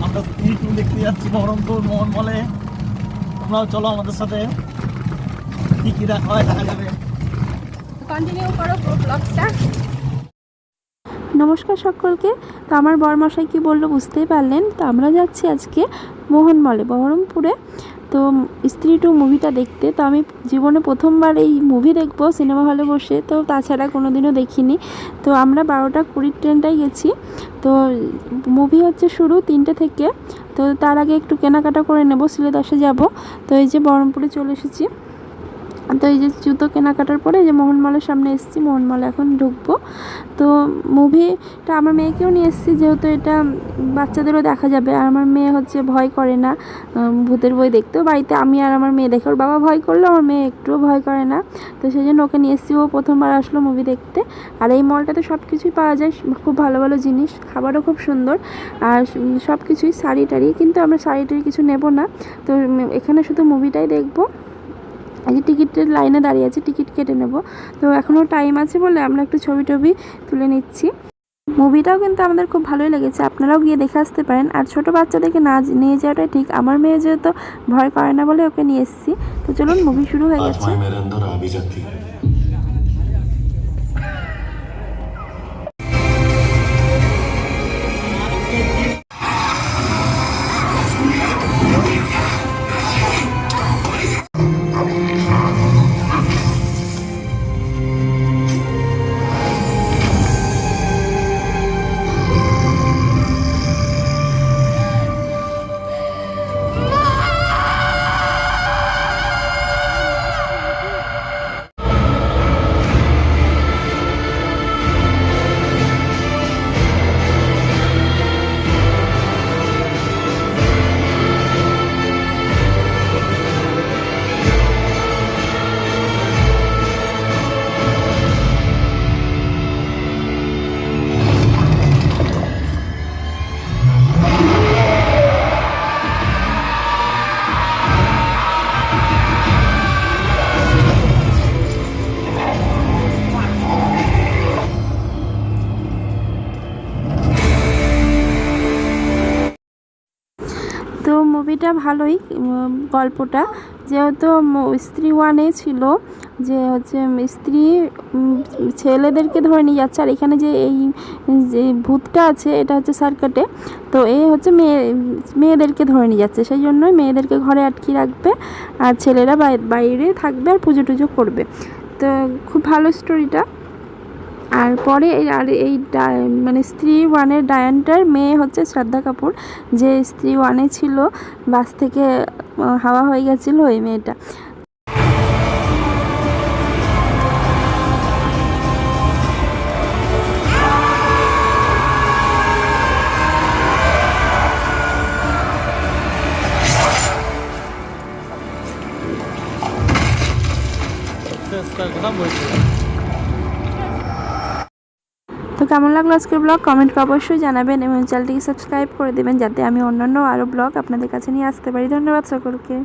আমরা স্ত্রী টু দেখতে যাচ্ছি বহরমপুর মোহন মলে। তোমরাও চলো আমাদের সাথে, কি কি দেখা হয় দেখা যাবে। কন্টিনিউ করো ব্লগটা। নমস্কার সকলকে। তো আমার বরমশাই কি বললো বুঝতেই পারলেন। তো আমরা যাচ্ছি আজকে মোহন মলে বহরমপুরে। তো স্ত্রী টু মুভিটা দেখতে। তো আমি জীবনে প্রথমবার এই মুভি দেখবো সিনেমা হলে বসে, তো তাছাড়া কোনো দিনও দেখিনি। তো আমরা 12:20 ট্রেনটাই গেছি। তো মুভি হচ্ছে শুরু 3টে থেকে। তো তার আগে একটু কেনাকাটা করে নেব, সিলেদাসে যাব। তো এই যে বহরমপুরে চলে এসেছি। তো এই যে জুতো কেনাকাটার পরে এই যে মোহন মলের সামনে এসেছি, মোহন মলে এখন ঢুকবো। তো মুভিটা আমার মেয়েকেও নিয়ে এসেছি, যেহেতু এটা বাচ্চাদেরও দেখা যাবে। আর আমার মেয়ে হচ্ছে ভয় করে না ভূতের বই দেখতেও। বাড়িতে আমি আর আমার মেয়ে দেখে, ওর বাবা ভয় করলো, আমার মেয়ে একটুও ভয় করে না। তো সেই জন্য ওকে নিয়ে এসেছি, ও প্রথমবার আসলো মুভি দেখতে। আর এই মলটাতে সব কিছুই পাওয়া যায়, খুব ভালো ভালো জিনিস, খাবারও খুব সুন্দর। আর সব কিছুই শাড়ি টাড়ি, কিন্তু আমরা শাড়ি টাড়ি কিছু নেব না। তো এখানে শুধু মুভিটাই দেখবো। এই যে টিকিটের লাইনে দাঁড়িয়ে আছি, টিকিট কেটে নেব। তো এখনও টাইম আছে বলে আমরা একটু ছবি টবি তুলে নিচ্ছি। মুভিটাও কিন্তু আমাদের খুব ভালোই লেগেছে, আপনারাও গিয়ে দেখে আসতে পারেন। আর ছোটো বাচ্চাদেরকে না নিয়ে যাওয়াটাই ঠিক। আমার মেয়ে যেহেতু ভয় করে না বলে ওকে নিয়ে এসেছি। তো চলুন, মুভি শুরু হয়ে গেছে। তো মুভিটা ভালোই, গল্পটা যেহেতু স্ত্রী ওয়ানে ছিল, যে হচ্ছে স্ত্রী ছেলেদেরকে ধরে নিয়ে যাচ্ছে। আর এখানে যে এই যে ভূতটা আছে এটা হচ্ছে সার্কাটে। তো এই হচ্ছে মেয়েদেরকে ধরে নিয়ে যাচ্ছে, সেই জন্যই মেয়েদেরকে ঘরে আটকে রাখবে আর ছেলেরা বাইরে থাকবে আর পুজো টুজো করবে। তো খুব ভালো স্টোরিটা। আর পরে এই মানে স্ত্রী ওয়ানের ডায়ানটার মেয়ে হচ্ছে শ্রদ্ধা কাপুর, যে স্ত্রী ওয়ানে ছিল, বাস থেকে হাওয়া হয়ে গেছিলো ওই মেয়েটা। তো কেমন লাগলো আজকের ব্লগ কমেন্ট করে অবশ্যই জানাবেন, এবং চ্যানেলটিকে সাবস্ক্রাইব করে দেবেন যাতে আমি অন্যান্য আরও ব্লগ আপনাদের কাছে নিয়ে আসতে পারি। ধন্যবাদ সকলকে।